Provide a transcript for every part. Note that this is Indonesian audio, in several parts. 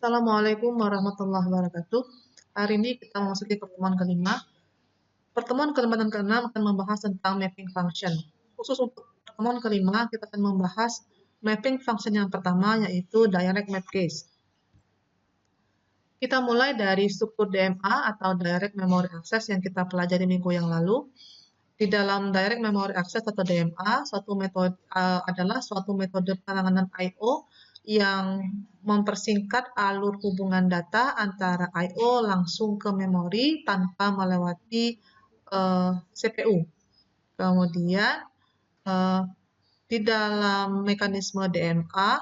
Assalamualaikum warahmatullahi wabarakatuh. Hari ini kita memasuki pertemuan kelima. Pertemuan kelima dan keenam akan membahas tentang mapping function. Khusus untuk pertemuan kelima, kita akan membahas mapping function yang pertama, yaitu direct map case. Kita mulai dari struktur DMA atau direct memory access yang kita pelajari minggu yang lalu. Di dalam direct memory access atau DMA, adalah suatu metode penanganan I/O yang mempersingkat alur hubungan data antara I/O langsung ke memori tanpa melewati CPU. Kemudian di dalam mekanisme DMA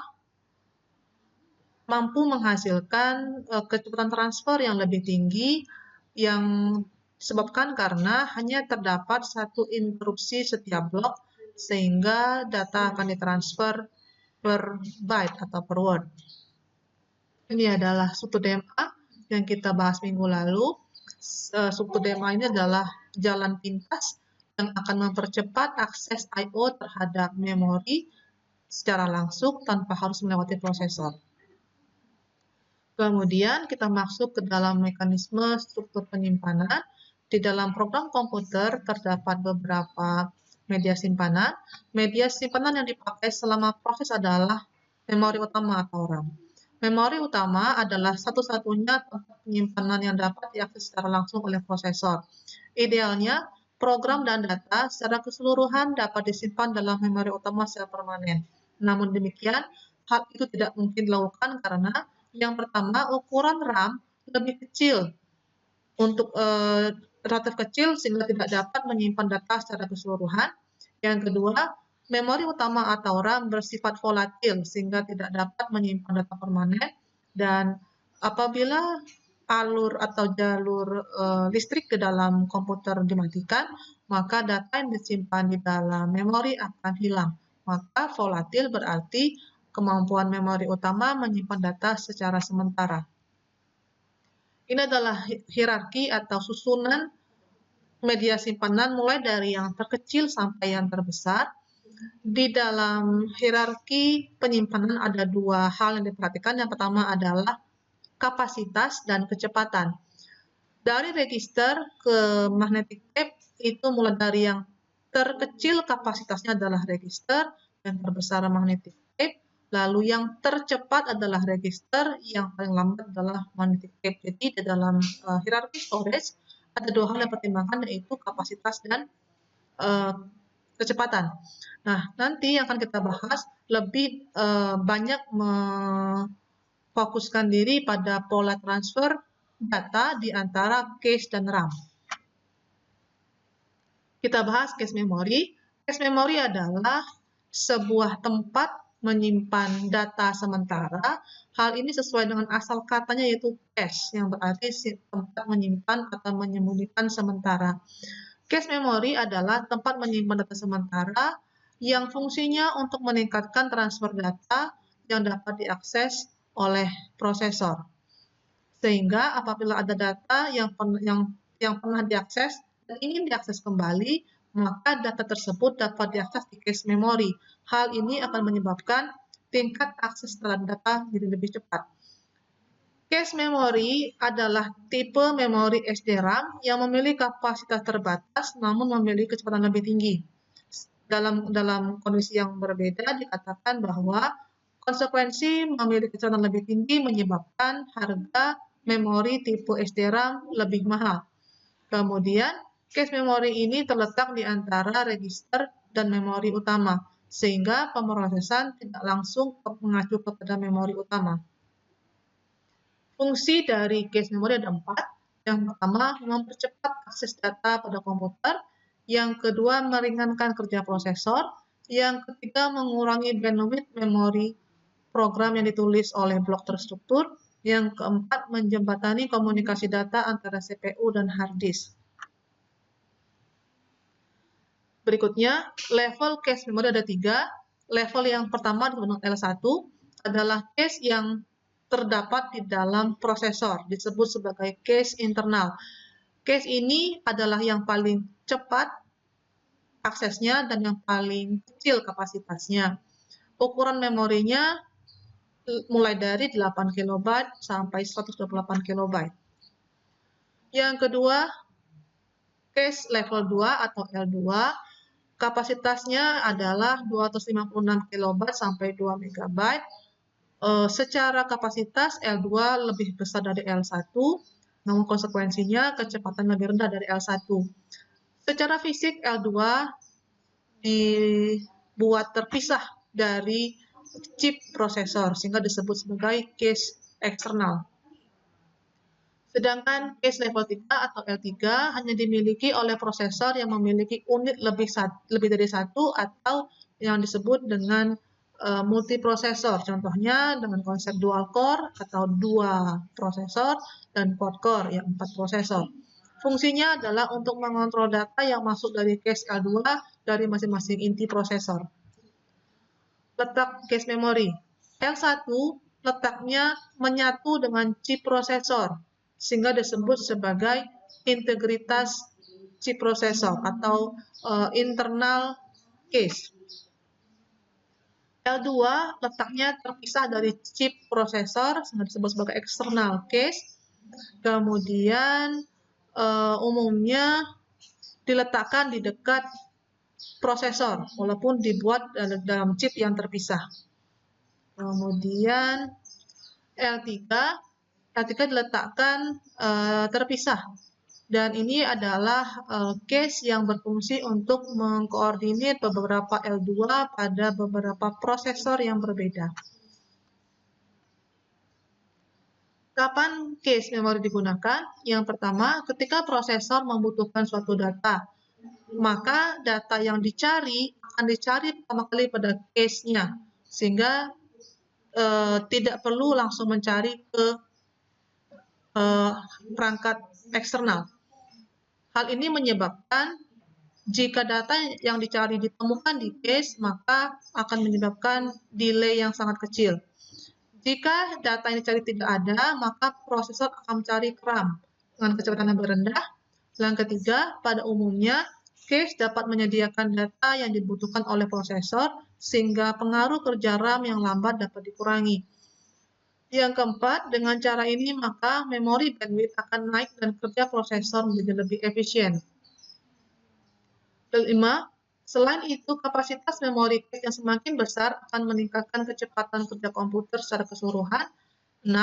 mampu menghasilkan kecepatan transfer yang lebih tinggi yang disebabkan karena hanya terdapat satu interupsi setiap blok sehingga data akan ditransfer per byte atau per word. Ini adalah struktur DMA yang kita bahas minggu lalu. Struktur DMA ini adalah jalan pintas yang akan mempercepat akses I/O terhadap memori secara langsung tanpa harus melewati prosesor. Kemudian kita masuk ke dalam mekanisme struktur penyimpanan. Di dalam program komputer terdapat beberapa media simpanan. Media simpanan yang dipakai selama proses adalah memori utama atau RAM. Memori utama adalah satu-satunya tempat penyimpanan yang dapat diakses secara langsung oleh prosesor. Idealnya, program dan data secara keseluruhan dapat disimpan dalam memori utama secara permanen. Namun demikian, hal itu tidak mungkin dilakukan karena yang pertama, ukuran RAM lebih kecil relatif kecil sehingga tidak dapat menyimpan data secara keseluruhan. Yang kedua, memori utama atau RAM bersifat volatil sehingga tidak dapat menyimpan data permanen. Dan apabila alur atau jalur listrik ke dalam komputer dimatikan, maka data yang disimpan di dalam memori akan hilang. Maka volatil berarti kemampuan memori utama menyimpan data secara sementara. Ini adalah hierarki atau susunan media simpanan mulai dari yang terkecil sampai yang terbesar. Di dalam hierarki penyimpanan ada dua hal yang diperhatikan. Yang pertama adalah kapasitas dan kecepatan. Dari register ke magnetic tape itu mulai dari yang terkecil kapasitasnya adalah register, yang terbesar magnetic tape, lalu yang tercepat adalah register, yang paling lambat adalah magnetic tape. Jadi di dalam hierarki storage ada dua hal yang dipertimbangkan, yaitu kapasitas dan kecepatan. Nah, nanti yang akan kita bahas lebih banyak memfokuskan diri pada pola transfer data di antara cache dan RAM. Kita bahas cache memory. Cache memory adalah sebuah tempat menyimpan data sementara. Hal ini sesuai dengan asal katanya, yaitu cache, yang berarti tempat menyimpan atau menyembunyikan sementara. Cache memory adalah tempat menyimpan data sementara yang fungsinya untuk meningkatkan transfer data yang dapat diakses oleh prosesor. Sehingga apabila ada data yang pernah diakses dan ingin diakses kembali, maka data tersebut dapat diakses di cache memory. Hal ini akan menyebabkan tingkat akses terhadap data jadi lebih cepat. Cache memory adalah tipe memori SDRAM yang memiliki kapasitas terbatas namun memiliki kecepatan lebih tinggi. Dalam kondisi yang berbeda dikatakan bahwa konsekuensi memiliki kecepatan lebih tinggi menyebabkan harga memori tipe SDRAM lebih mahal. Kemudian, cache memory ini terletak di antara register dan memori utama, sehingga pemrosesan tidak langsung mengacu kepada memori utama. Fungsi dari cache memory ada 4. Yang pertama, mempercepat akses data pada komputer. Yang kedua, meringankan kerja prosesor. Yang ketiga, mengurangi bandwidth memori program yang ditulis oleh blok terstruktur. Yang keempat, menjembatani komunikasi data antara CPU dan hard disk. Berikutnya, level cache memory ada 3. Level yang pertama disebut L1 adalah cache yang terdapat di dalam prosesor, disebut sebagai cache internal. Cache ini adalah yang paling cepat aksesnya dan yang paling kecil kapasitasnya. Ukuran memorinya mulai dari 8 KB sampai 128 KB. Yang kedua, cache level 2 atau L2, kapasitasnya adalah 256 KB sampai 2 MB. Secara kapasitas L2 lebih besar dari L1, namun konsekuensinya kecepatan lebih rendah dari L1. Secara fisik L2 dibuat terpisah dari chip prosesor sehingga disebut sebagai cache eksternal. Sedangkan cache level 3 atau L3 hanya dimiliki oleh prosesor yang memiliki unit lebih dari satu atau yang disebut dengan multiprosesor. Contohnya dengan konsep dual core atau 2 prosesor dan quad core yang 4 prosesor. Fungsinya adalah untuk mengontrol data yang masuk dari cache L2 dari masing-masing inti prosesor. Letak cache memori. L1 letaknya menyatu dengan chip prosesor, sehingga disebut sebagai integritas chip prosesor atau internal cache. L2 letaknya terpisah dari chip prosesor, sehingga disebut sebagai external cache. Kemudian umumnya diletakkan di dekat prosesor, walaupun dibuat dalam chip yang terpisah. Kemudian L3 diletakkan terpisah, dan ini adalah cache yang berfungsi untuk mengkoordinir beberapa L2 pada beberapa prosesor yang berbeda. Kapan cache memori digunakan? Yang pertama, ketika prosesor membutuhkan suatu data, maka data yang dicari akan dicari pertama kali pada cache-nya, sehingga tidak perlu langsung mencari ke perangkat eksternal. Hal ini menyebabkan jika data yang dicari ditemukan di cache, maka akan menyebabkan delay yang sangat kecil. Jika data yang dicari tidak ada, maka prosesor akan mencari ke RAM dengan kecepatan yang lebih rendah. Yang ketiga, pada umumnya cache dapat menyediakan data yang dibutuhkan oleh prosesor, sehingga pengaruh kerja RAM yang lambat dapat dikurangi. Yang keempat, dengan cara ini maka memori bandwidth akan naik dan kerja prosesor menjadi lebih efisien. Kelima, selain itu kapasitas memori cache yang semakin besar akan meningkatkan kecepatan kerja komputer secara keseluruhan. 6.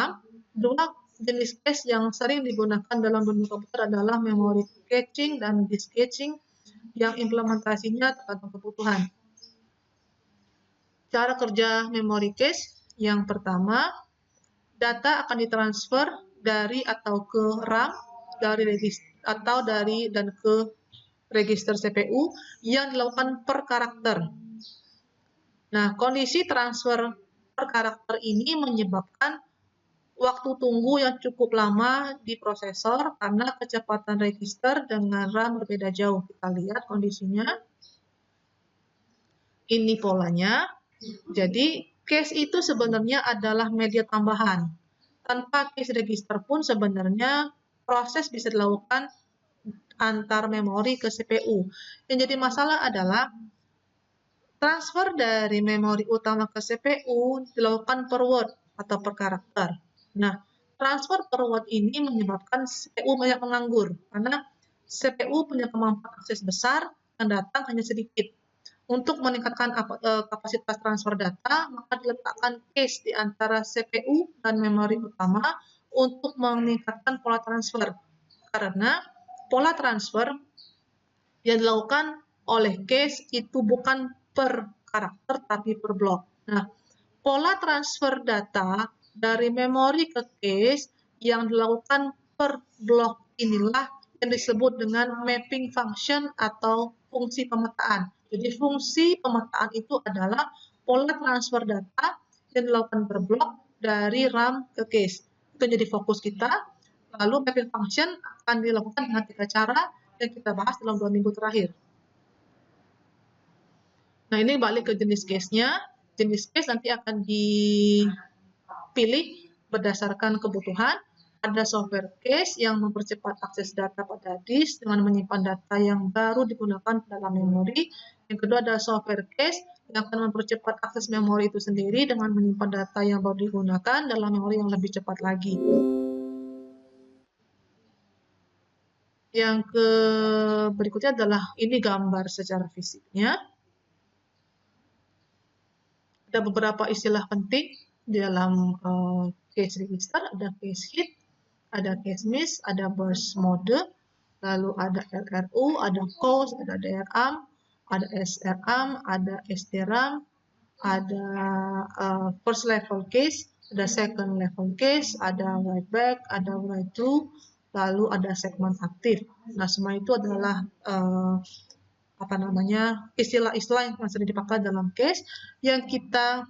Dua jenis cache yang sering digunakan dalam dunia komputer adalah memory caching dan disk caching, yang implementasinya tergantung kebutuhan. Cara kerja memory cache yang pertama, data akan ditransfer dari atau ke RAM dan ke register CPU yang dilakukan per karakter. Nah, kondisi transfer per karakter ini menyebabkan waktu tunggu yang cukup lama di prosesor karena kecepatan register dengan RAM berbeda jauh. Kita lihat kondisinya. Ini polanya. Jadi, cache itu sebenarnya adalah media tambahan. Tanpa cache register pun sebenarnya proses bisa dilakukan antar memori ke CPU. Yang jadi masalah adalah transfer dari memori utama ke CPU dilakukan per word atau per karakter. Nah, transfer per word ini menyebabkan CPU banyak menganggur karena CPU punya kemampuan akses besar dan datang hanya sedikit. Untuk meningkatkan kapasitas transfer data, maka diletakkan cache di antara CPU dan memori utama untuk meningkatkan pola transfer. Karena pola transfer yang dilakukan oleh cache itu bukan per karakter tapi per blok. Nah, pola transfer data dari memori ke cache yang dilakukan per blok inilah yang disebut dengan mapping function atau fungsi pemetaan. Jadi fungsi pemetaan itu adalah pola transfer data yang dilakukan per blok dari RAM ke cache. Itu jadi fokus kita. Lalu mapping function akan dilakukan dengan 3 cara yang kita bahas dalam 2 minggu terakhir. Nah, ini balik ke jenis cache-nya. Jenis cache nanti akan dipilih berdasarkan kebutuhan. Ada software cache yang mempercepat akses data pada disk dengan menyimpan data yang baru digunakan dalam memori. Yang kedua ada software cache yang akan mempercepat akses memori itu sendiri dengan menyimpan data yang baru digunakan dalam memori yang lebih cepat lagi. Yang berikutnya adalah ini gambar secara fisiknya. Ada beberapa istilah penting di dalam cache register, ada cache hit, ada cache miss, ada burst mode, lalu ada LRU, ada COS, ada DRAM, ada SRAM, ada SDRAM, ada first level cache, ada second level cache, ada write back, ada write to, lalu ada segmen aktif. Nah, semua itu adalah istilah-istilah yang sering dipakai dalam cache. Yang kita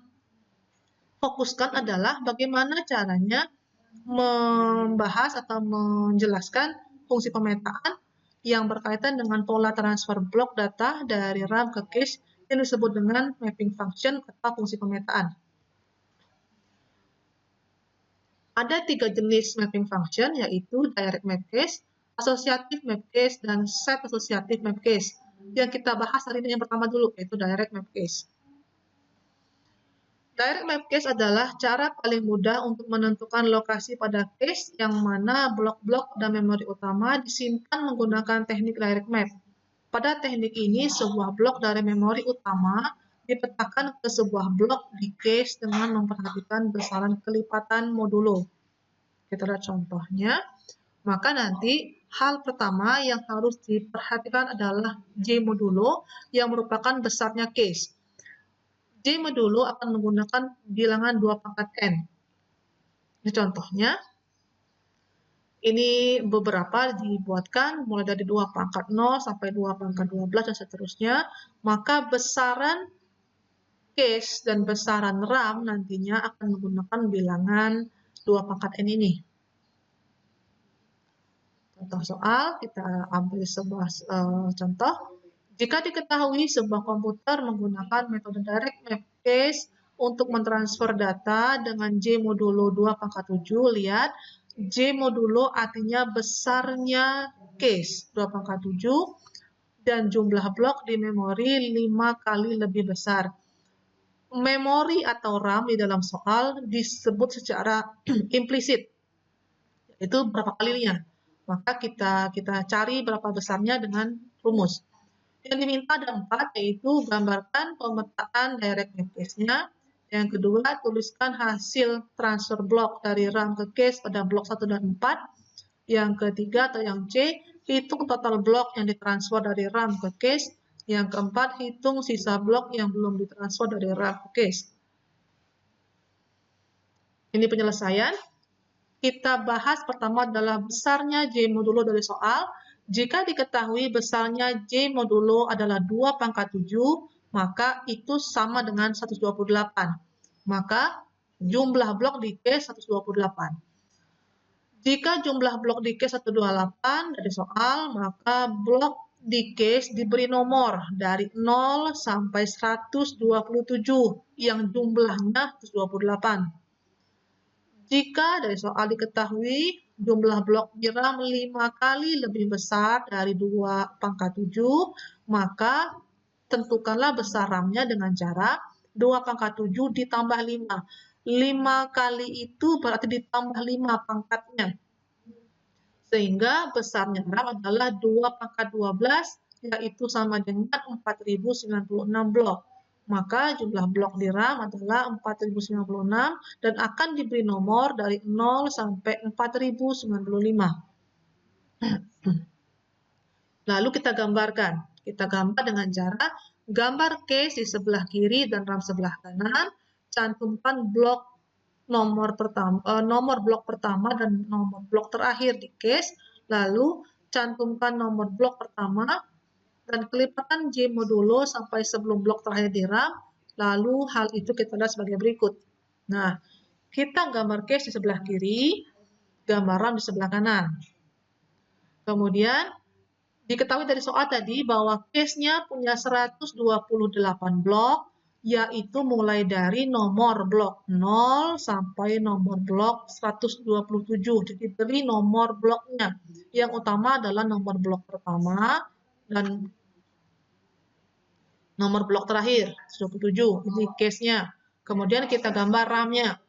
fokuskan adalah bagaimana caranya membahas atau menjelaskan fungsi pemetaan yang berkaitan dengan pola transfer blok data dari RAM ke cache yang disebut dengan mapping function atau fungsi pemetaan. Ada 3 jenis mapping function, yaitu direct map cache, associative map cache, dan set associative map cache. Yang kita bahas hari ini yang pertama dulu, yaitu direct map cache. Direct map cache adalah cara paling mudah untuk menentukan lokasi pada cache yang mana blok-blok dan memori utama disimpan menggunakan teknik direct map. Pada teknik ini, sebuah blok dari memori utama dipetakan ke sebuah blok di cache dengan memperhatikan besaran kelipatan modulo. Kita lihat contohnya. Maka nanti hal pertama yang harus diperhatikan adalah J modulo yang merupakan besarnya cache. J modulo akan menggunakan bilangan 2 pangkat N. Ini contohnya. Ini beberapa dibuatkan mulai dari 2 pangkat 0 sampai 2 pangkat 12 dan seterusnya. Maka besaran cache dan besaran RAM nantinya akan menggunakan bilangan 2 pangkat N ini. Contoh soal, kita ambil sebuah contoh. Jika diketahui sebuah komputer menggunakan metode direct map cache untuk mentransfer data dengan J modulo 2 pangkat 7, lihat J modulo artinya besarnya cache 2 pangkat 7 dan jumlah blok di memori 5 kali lebih besar. Memori atau RAM di dalam soal disebut secara implisit, itu berapa kalinya. Maka kita cari berapa besarnya dengan rumus. Yang diminta ada 4, yaitu gambarkan pemetaan direct map cache-nya. Yang kedua, tuliskan hasil transfer blok dari RAM ke cache pada blok 1 dan 4. Yang ketiga atau yang C, hitung total blok yang ditransfer dari RAM ke cache. Yang keempat, hitung sisa blok yang belum ditransfer dari RAM ke cache. Ini penyelesaian. Kita bahas pertama adalah besarnya J modulo dari soal. Jika diketahui besarnya J modulo adalah 2 pangkat 7, maka itu sama dengan 128. Maka jumlah blok di cache 128. Jika jumlah blok di cache 128 dari soal, maka blok di cache diberi nomor dari 0 sampai 127 yang jumlahnya 128. Jika dari soal diketahui jumlah blok di RAM 5 kali lebih besar dari 2 pangkat 7, maka tentukanlah besar RAM-nya dengan cara 2 pangkat 7 ditambah 5. 5 kali itu berarti ditambah 5 pangkatnya. Sehingga besarnya RAM adalah 2 pangkat 12, yaitu sama dengan 4096 blok. Maka jumlah blok di RAM adalah 4096 dan akan diberi nomor dari 0 sampai 4095. Lalu kita gambarkan. Kita gambar dengan cara gambar cache di sebelah kiri dan RAM sebelah kanan. Cantumkan blok nomor blok pertama dan nomor blok terakhir di cache. Lalu cantumkan nomor blok pertama dan kelipatan J modulo sampai sebelum blok terakhir di RAM. Lalu hal itu kita lihat sebagai berikut. Nah, kita gambar cache di sebelah kiri, gambar RAM di sebelah kanan. Kemudian diketahui dari soal tadi bahwa cache-nya punya 128 blok, yaitu mulai dari nomor blok 0 sampai nomor blok 127. Jadi beri nomor bloknya. Yang utama adalah nomor blok pertama dan Nomor blok terakhir, 27, ini case-nya. Kemudian kita gambar RAM-nya.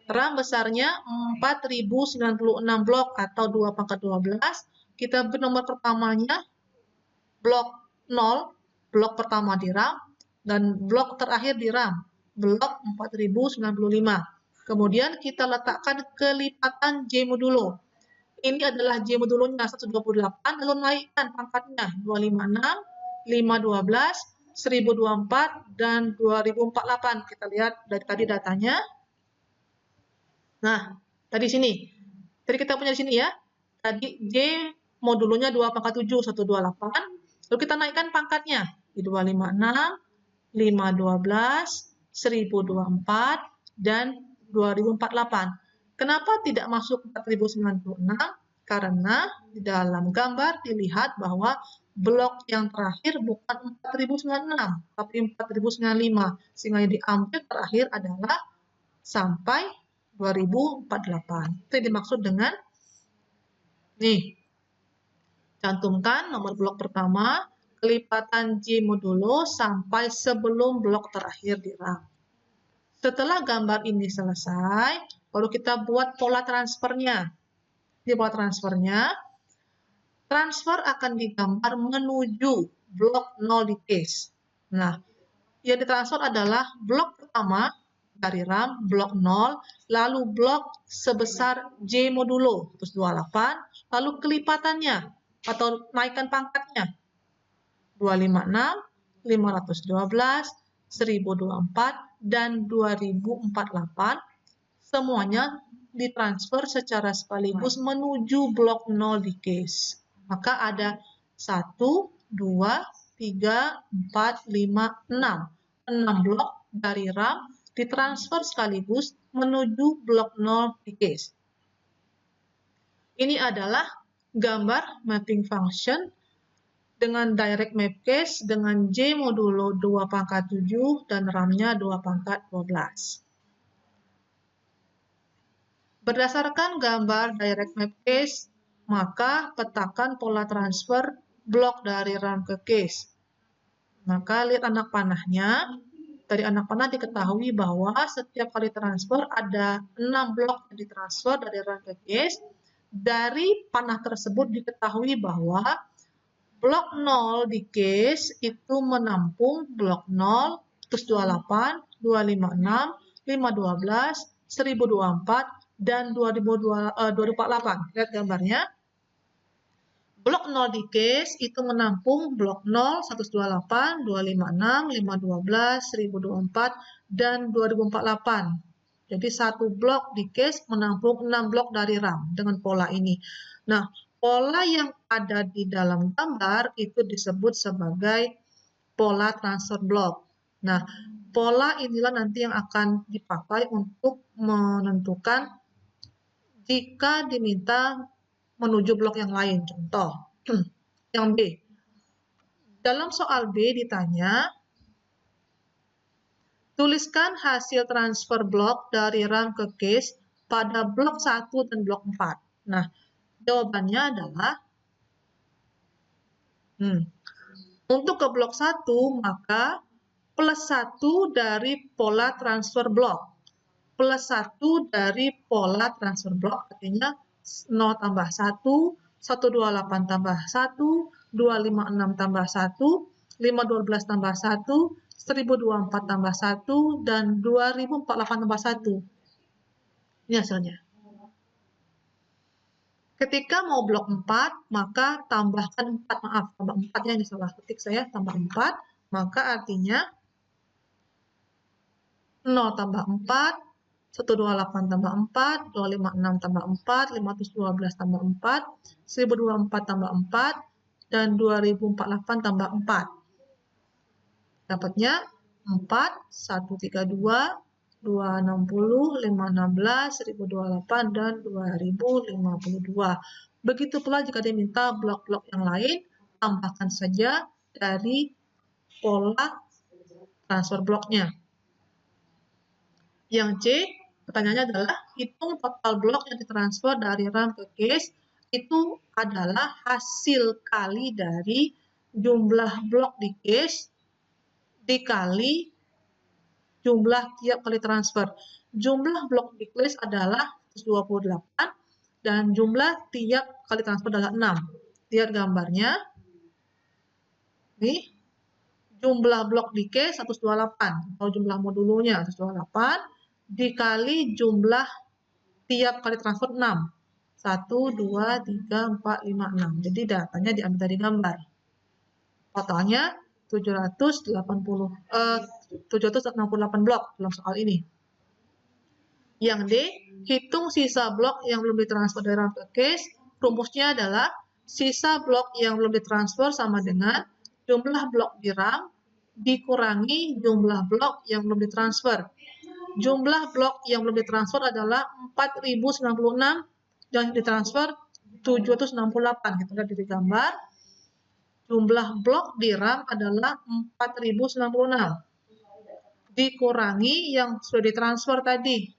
RAM besarnya 4096 blok atau 2/12. Kita beri nomor pertamanya blok 0, blok pertama di RAM, dan blok terakhir di RAM, blok 4095. Kemudian kita letakkan kelipatan J modulo. Ini adalah J modulonya 128, lalu naikkan pangkatnya 256, 512, 1024, dan 2048. Kita lihat dari tadi datanya. Nah, tadi sini. Tadi kita punya di sini ya. Tadi J modulonya 2/7, 128. Lalu kita naikkan pangkatnya di 256, 512, 1024, dan 2048. Kenapa tidak masuk 4096? Karena di dalam gambar dilihat bahwa blok yang terakhir bukan 4096, tapi 4095. Sehingga yang diambil terakhir adalah sampai 2048. Itu yang dimaksud dengan nih. Cantumkan nomor blok pertama, kelipatan J modulo sampai sebelum blok terakhir di RAM. Setelah gambar ini selesai, baru kita buat pola transfernya. Di pola transfernya, transfer akan digambar menuju blok 0 di case. Nah, yang ditransfer adalah blok pertama dari RAM, blok 0, lalu blok sebesar J modulo 128, lalu kelipatannya atau naikkan pangkatnya 256, 512, 1024, dan 2048. Semuanya ditransfer secara sekaligus menuju blok 0 di case. Maka ada 1, 2, 3, 4, 5, 6. 6 blok dari RAM ditransfer sekaligus menuju blok 0 di case. Ini adalah gambar mapping function dengan direct map case dengan J modulo 2/7 dan RAM-nya 2/12. Berdasarkan gambar direct map case, maka petakan pola transfer blok dari RAM ke case. Maka lihat anak panahnya. Dari anak panah diketahui bahwa setiap kali transfer ada 6 blok yang ditransfer dari RAM ke case. Dari panah tersebut diketahui bahwa blok 0 di case itu menampung blok 0, 128, 256, 512, 1024, dan 2048. Lihat gambarnya. Blok 0 di case itu menampung blok 0, 128, 256, 512, 1024, dan 2048. Jadi satu blok di case menampung 6 blok dari RAM dengan pola ini. Nah, pola yang ada di dalam gambar itu disebut sebagai pola transfer block. Nah, pola inilah nanti yang akan dipakai untuk menentukan jika diminta menuju blok yang lain. Contoh, yang B. Dalam soal B ditanya, tuliskan hasil transfer blok dari RAM ke case pada blok 1 dan blok 4. Nah, jawabannya adalah untuk ke blok 1, maka plus 1 dari pola transfer blok. Plus 1 dari pola transfer blok artinya 0 tambah 1, 128 tambah 1, 256 tambah 1, 512 tambah 1, 1024 tambah 1, dan 2048 tambah 1. Ini hasilnya. Ketika mau blok 4, maka tambahkan 4, maaf, tambah 4 ya, ini salah ketik saya, tambah 4, maka artinya 0 tambah 4, 128 tambah 4, 256 tambah 4, 512 tambah 4, 1024 tambah 4, dan 2048 tambah 4. Dapatnya 4, 132, 260, 516, 1028, dan 2052. Begitu pula jika diminta blok-blok yang lain, tambahkan saja dari pola transfer bloknya. Yang C, pertanyaannya adalah hitung total blok yang ditransfer dari RAM ke case. Itu adalah hasil kali dari jumlah blok di case dikali jumlah tiap kali transfer. Jumlah blok disk list adalah 128 dan jumlah tiap kali transfer adalah 6. Lihat gambarnya. Nih, jumlah blok di cache 128 atau jumlah modulnya 128 dikali jumlah tiap kali transfer 6. 1, 2, 3, 4, 5, 6. Jadi datanya diambil dari gambar. Totalnya 768 blok dalam soal ini. Yang D, hitung sisa blok yang belum ditransfer dari RAM ke cache. Rumusnya adalah sisa blok yang belum ditransfer sama dengan jumlah blok di RAM dikurangi jumlah blok yang belum ditransfer. Jumlah blok yang belum ditransfer adalah 4096 dan ditransfer 768. Kita lihat di gambar. Jumlah blok di RAM adalah 4096 dikurangi yang sudah ditransfer tadi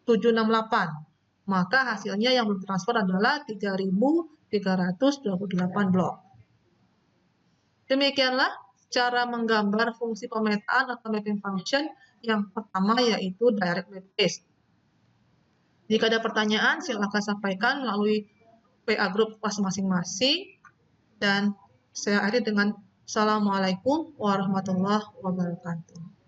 768. Maka hasilnya yang belum transfer adalah 3328 blok. Demikianlah cara menggambar fungsi pemetaan atau mapping function yang pertama, yaitu direct map case. Jika ada pertanyaan, silakan sampaikan melalui PA group kelas masing-masing. Dan saya akhiri dengan Assalamualaikum warahmatullahi wabarakatuh.